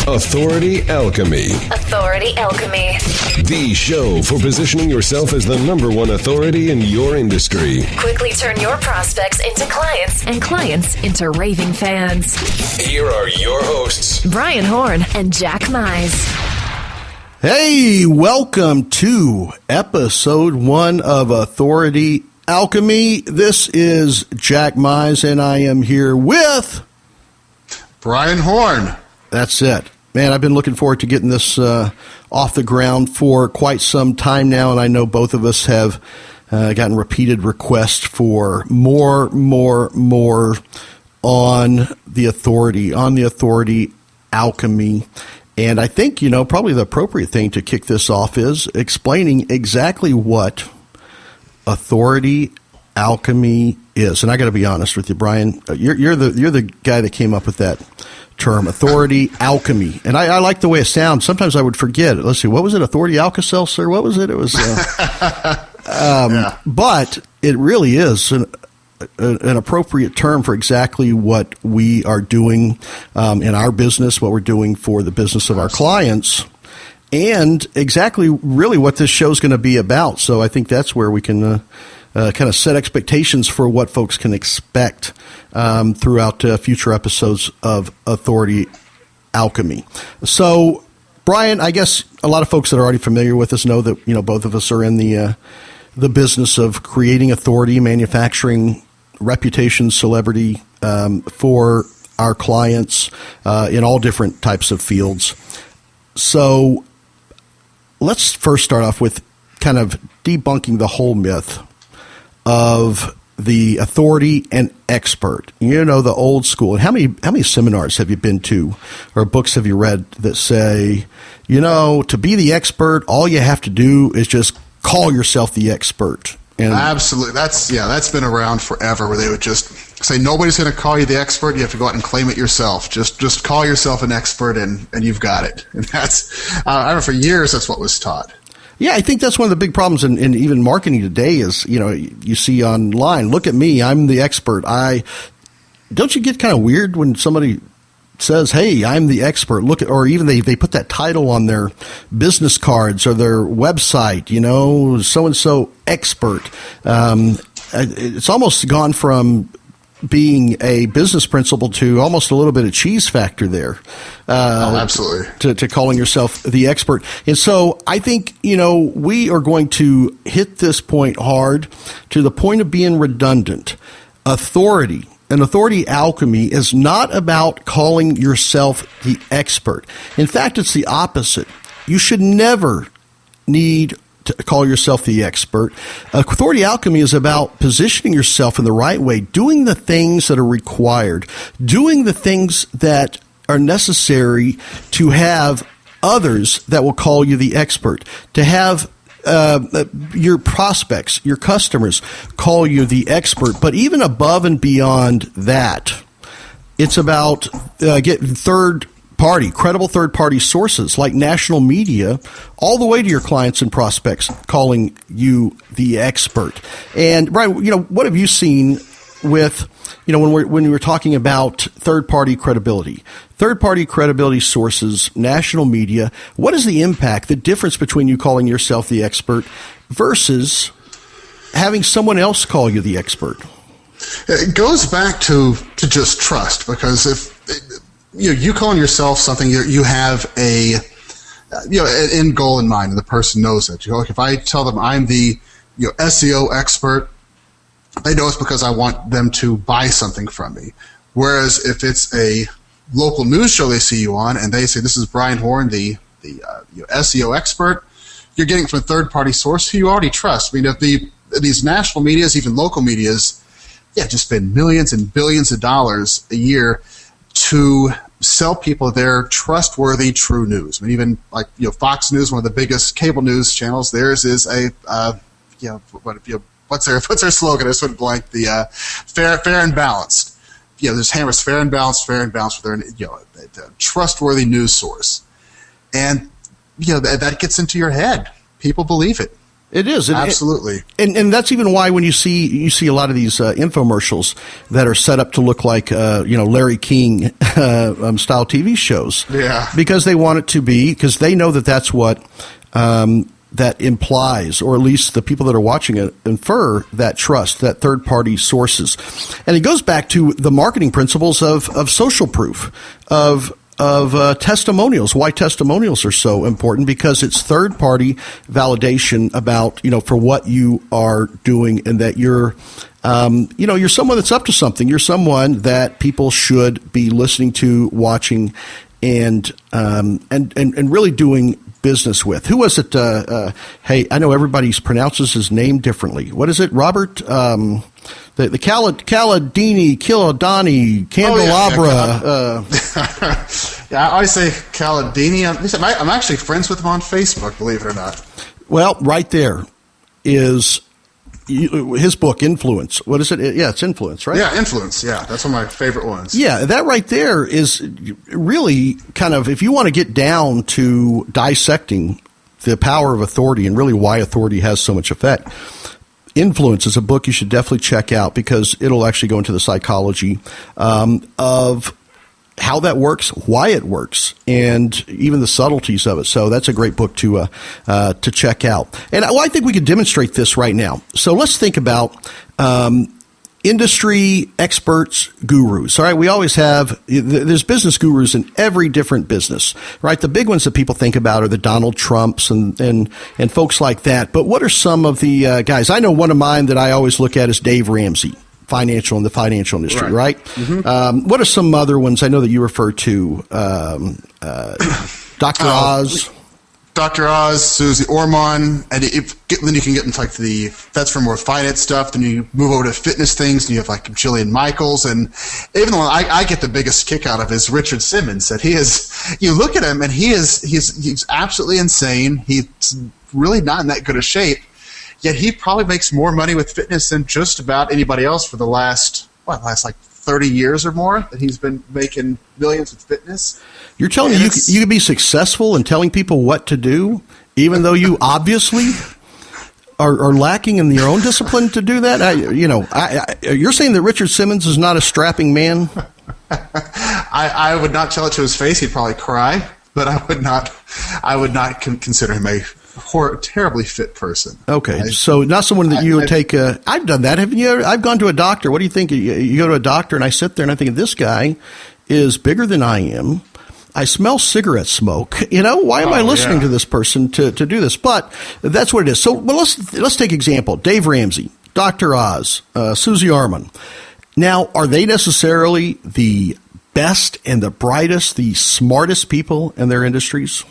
Authority Alchemy. Authority Alchemy. The show for positioning yourself as the number one authority in your industry. Quickly turn your prospects into clients and clients into raving fans. Here are your hosts, Brian Horn and Jack Mize. Hey, welcome to episode 1 of Authority Alchemy. This is Jack Mize, and I am here with Brian Horn. That's it. Man, I've been looking forward to getting this off the ground for quite some time now, and I know both of us have gotten repeated requests for more on the Authority Alchemy. And I think, probably the appropriate thing to kick this off is explaining exactly what Authority Alchemy is. And I got to be honest with you, Brian, you're the guy that came up with that term, Authority Alchemy. And I like the way it sounds. Sometimes I would forget it. Let's see, what was it? Authority Alka-Seltzer? What was it? It was, but it really is an appropriate term for exactly what we are doing in our business, what we're doing for the business of our clients, and exactly really what this show is going to be about. So I think that's where we can kind of set expectations for what folks can expect throughout future episodes of Authority Alchemy. So, Brian, I guess a lot of folks that are already familiar with us know that both of us are in the business of creating authority, manufacturing reputation, celebrity for our clients in all different types of fields. So let's first start off with kind of debunking the whole myth of the authority and expert. The old school. And how many seminars have you been to or books have you read that say, to be the expert, all you have to do is just call yourself the expert? And absolutely. That's been around forever, where they would just say, nobody's going to call you the expert. You have to go out and claim it yourself. Just call yourself an expert and you've got it. And that's, I don't know, for years, that's what was taught. Yeah, I think that's one of the big problems in even marketing today is, you see online, look at me, I'm the expert. Don't you get kind of weird when somebody says, hey, I'm the expert, or even they put that title on their business cards or their website, so-and-so expert. It's almost gone from being a business principle to almost a little bit of cheese factor there. Absolutely. To calling yourself the expert. And so I think, we are going to hit this point hard to the point of being redundant. Authority and Authority Alchemy is not about calling yourself the expert. In fact, it's the opposite. You should never need to call yourself the expert. Authority Alchemy is about positioning yourself in the right way, doing the things that are required, doing the things that are necessary to have others that will call you the expert, to have your prospects, your customers call you the expert. But even above and beyond that, it's about getting credible third-party sources like national media all the way to your clients and prospects calling you the expert. And Brian, what have you seen with, when we were talking about third-party credibility sources, national media, what is the impact, the difference between you calling yourself the expert versus having someone else call you the expert? It goes back to just trust, because if you calling yourself something, you have an end goal in mind, and the person knows it. Like if I tell them I'm the SEO expert, they know it's because I want them to buy something from me. Whereas if it's a local news show they see you on and they say, this is Brian Horn, the SEO expert, you're getting it from a third-party source who you already trust. I mean, if these national medias, even local medias, just spend millions and billions of dollars a year to sell people their trustworthy, true news. I mean, even like Fox News, one of the biggest cable news channels, theirs is a what's their slogan? I just went blank. The fair and balanced. There's hammers fair and balanced for their a trustworthy news source, and that gets into your head. People believe it. It is. Absolutely. And that's even why when you see a lot of these infomercials that are set up to look like, Larry King style TV shows. Yeah. Because they want it to be, because they know that that's what that implies, or at least the people that are watching it infer that trust, that third-party sources. And it goes back to the marketing principles of social proof, of testimonials. Why testimonials are so important, because it's third-party validation about, for what you are doing, and that you're someone that's up to something. You're someone that people should be listening to, watching, and really doing business with. Who was it? Hey, I know everybody pronounces his name differently. What is it, Robert? The Caladini, Candelabra. Yeah, I always say Caladini. I'm actually friends with him on Facebook, believe it or not. Well, right there is his book, Influence. What is it? Yeah, it's Influence, right? Yeah, Influence. Yeah, that's one of my favorite ones. Yeah, that right there is really kind of, if you want to get down to dissecting the power of authority and really why authority has so much effect, Influence is a book you should definitely check out, because it'll actually go into the psychology of how that works, why it works, and even the subtleties of it. So that's a great book to check out. And I think we could demonstrate this right now. So let's think about industry experts, gurus. All right, we always have, there's business gurus in every different business, right? The big ones that people think about are the Donald Trumps and folks like that. But what are some of the guys? I know one of mine that I always look at is Dave Ramsey. In the financial industry, right? Mm-hmm. What are some other ones I know that you refer to? Dr. Oz. Dr. Oz, Susie Orman, and then you can get into that's for more finance stuff. Then you move over to fitness things, and you have like Jillian Michaels, and even the one I get the biggest kick out of is Richard Simmons. That he is, you look at him, and he's absolutely insane. He's really not in that good a shape. Yet he probably makes more money with fitness than just about anybody else for the last 30 years or more, that he's been making millions with fitness. You're telling me you could be successful in telling people what to do, even though you obviously are lacking in your own discipline to do that? You're saying that Richard Simmons is not a strapping man? I would not tell it to his face. He'd probably cry, but I would not consider him a terribly fit person. Okay, so not someone that you would take. I've done that. Haven't you? I've gone to a doctor. What do you think? You go to a doctor, and I sit there, and I think this guy is bigger than I am. I smell cigarette smoke. Why am I listening to this person to do this? But that's what it is. So, let's take example. Dave Ramsey, Dr. Oz, Susie Orman. Now, are they necessarily the best and the brightest, the smartest people in their industries?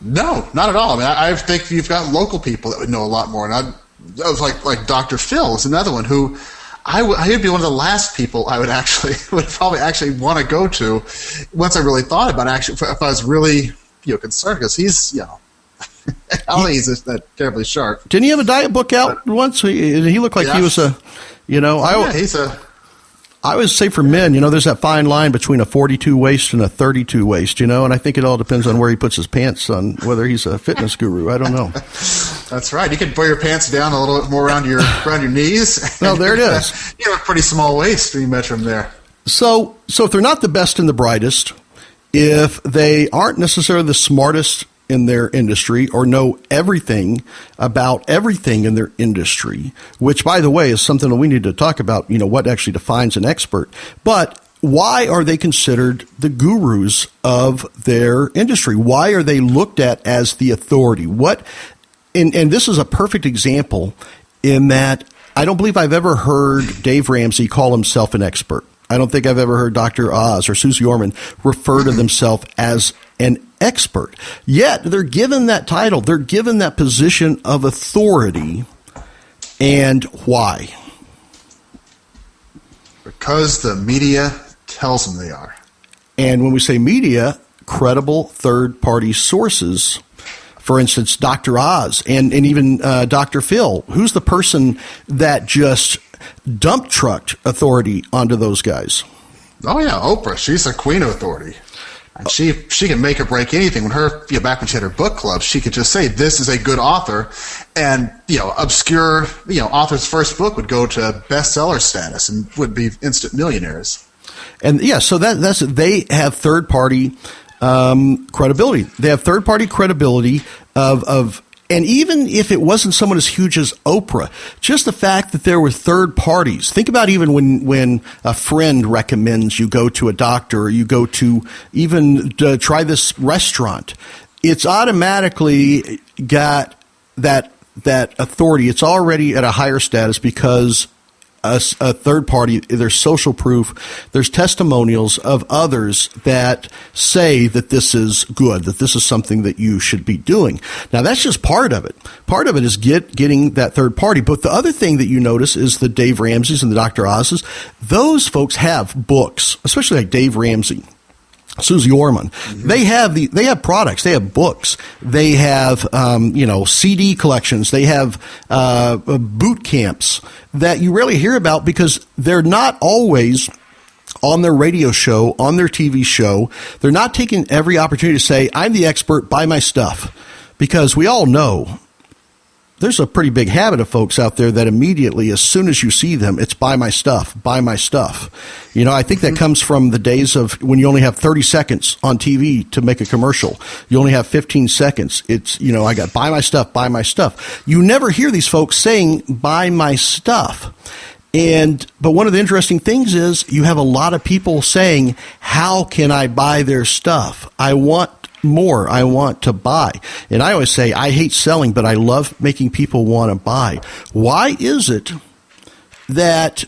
No, not at all. I mean, I think you've got local people that would know a lot more. And I was like Dr. Phil is another one who he'd be one of the last people I would probably want to go to once I really thought about it. If I was really concerned, because he's I don't think he's just that terribly sharp. Didn't he have a diet book out once? He looked like he was he's a. I always say for men, there's that fine line between a 42 waist and a 32 waist, and I think it all depends on where he puts his pants on, whether he's a fitness guru. I don't know. That's right. You can pull your pants down a little bit more around your knees. Well, there it is. You have a pretty small waist when you measure them there. So if they're not the best and the brightest, if they aren't necessarily the smartest in their industry or know everything about everything in their industry, which, by the way, is something that we need to talk about, what actually defines an expert. But why are they considered the gurus of their industry? Why are they looked at as the authority? And this is a perfect example in that I don't believe I've ever heard Dave Ramsey call himself an expert. I don't think I've ever heard Dr. Oz or Susie Orman refer to themselves as an expert. Yet they're given that title. They're given that position of authority. And why? Because the media tells them they are. And when we say media, credible third-party sources. For instance, Dr. Oz and even Dr. Phil. Who's the person that just dump trucked authority onto those guys? Oh, yeah, Oprah. She's the queen of authority. And she can make or break anything. When her, back when she had her book club, she could just say, this is a good author. And, obscure, author's first book would go to bestseller status and would be instant millionaires. And so they have third party credibility. They have third party credibility of and even if it wasn't someone as huge as Oprah, just the fact that there were third parties. Think about even when a friend recommends you go to a doctor or you go to even try this restaurant. It's automatically got that authority. It's already at a higher status because a third party, there's social proof, there's testimonials of others that say that this is good, that this is something that you should be doing. Now, that's just part of it. Part of it is getting that third party. But the other thing that you notice is the Dave Ramsey's and the Dr. Oz's. Those folks have books, especially like Dave Ramsey, Susie Orman. Mm-hmm. They have products. They have books. They have CD collections. They have boot camps that you rarely hear about because they're not always on their radio show, on their TV show. They're not taking every opportunity to say, I'm the expert, buy my stuff. Because we all know there's a pretty big habit of folks out there that immediately, as soon as you see them, it's buy my stuff, buy my stuff. I think that comes from the days of when you only have 30 seconds on TV to make a commercial. You only have 15 seconds. It's, I got buy my stuff, buy my stuff. You never hear these folks saying buy my stuff. But one of the interesting things is you have a lot of people saying, how can I buy their stuff? I want more. I want to buy. And I always say, I hate selling, but I love making people want to buy. Why is it that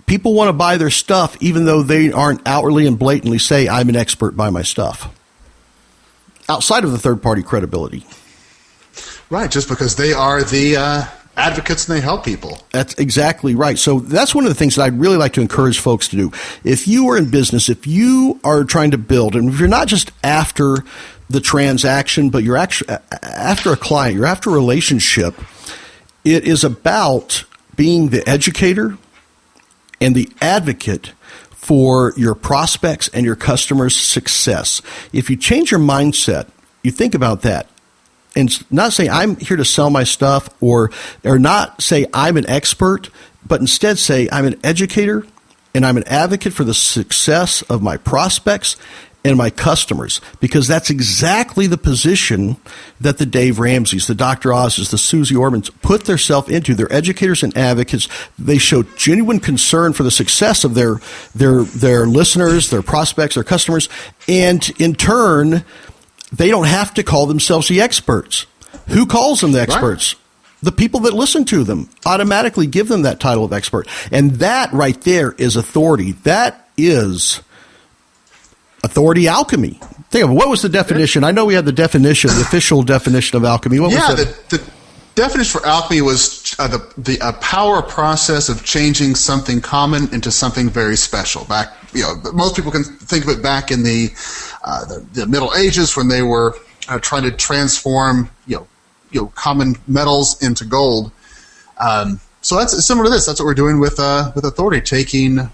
people want to buy their stuff even though they aren't outwardly and blatantly say, I'm an expert, buy my stuff? Outside of the third-party credibility. Right, just because they are the advocates and they help people. That's exactly right. So that's one of the things that I'd really like to encourage folks to do. If you are in business, if you are trying to build, and if you're not just after the transaction, but you're actually after a client, you're after a relationship, it is about being the educator and the advocate for your prospects and your customers' success. If you change your mindset, you think about that. And not say I'm here to sell my stuff or not say I'm an expert, but instead say I'm an educator and I'm an advocate for the success of my prospects and my customers, because that's exactly the position that the Dave Ramseys, the Dr. Oz's, the Susie Ormans put themselves into. They're educators and advocates. They show genuine concern for the success of their listeners, their prospects, their customers, and in turn, they don't have to call themselves the experts. Who calls them the experts? Right. The people that listen to them automatically give them that title of expert. And that right there is authority. That is authority alchemy. Think of it. What was the definition? I know we had the definition, the official definition of alchemy. What was that? The definition for alchemy was the power process of changing something common into something very special. Most people can think of it back in the Middle Ages when they were trying to transform common metals into gold. So that's similar to this. That's what we're doing with authority.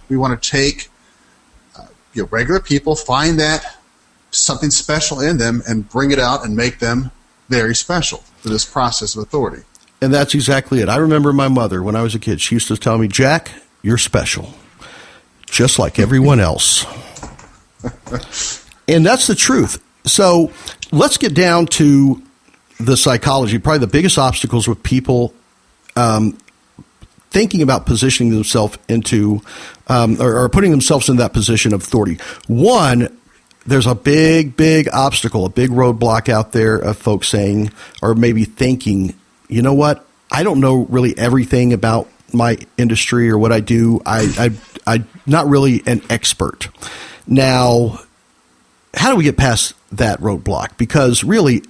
We want to take regular people, find that something special in them, and bring it out and make them very special for this process of authority. And that's exactly it. I remember my mother when I was a kid. She used to tell me, Jack, you're special, just like everyone else. And that's the truth. So let's get down to the psychology. Probably the biggest obstacles with people thinking about positioning themselves into or putting themselves in that position of authority. One, there's a big obstacle, a big roadblock out there of folks saying or maybe thinking, you know what, I don't know really everything about my industry or what I do. I'm not really an expert. Now, how do we get past that roadblock? Because really,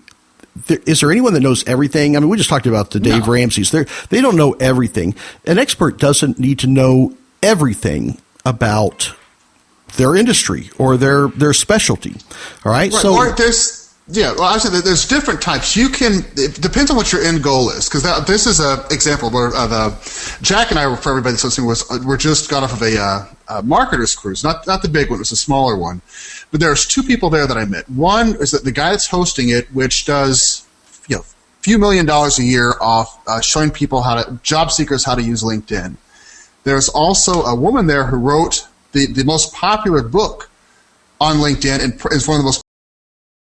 is there anyone that knows everything? I mean, we just talked about the Dave Ramseys. They don't know everything. An expert doesn't need to know everything about their industry or their specialty. All right. So I said that there's different types. It depends on what your end goal is. Because this is an example where Jack and I, for everybody that's listening, we're just got off of a marketer's cruise. Not the big one, it was a smaller one. But there's two people there that I met. One is that the guy that's hosting it, which does few $1 million a year off showing people job seekers how to use LinkedIn. There's also a woman there who wrote the most popular book on LinkedIn and is one of the most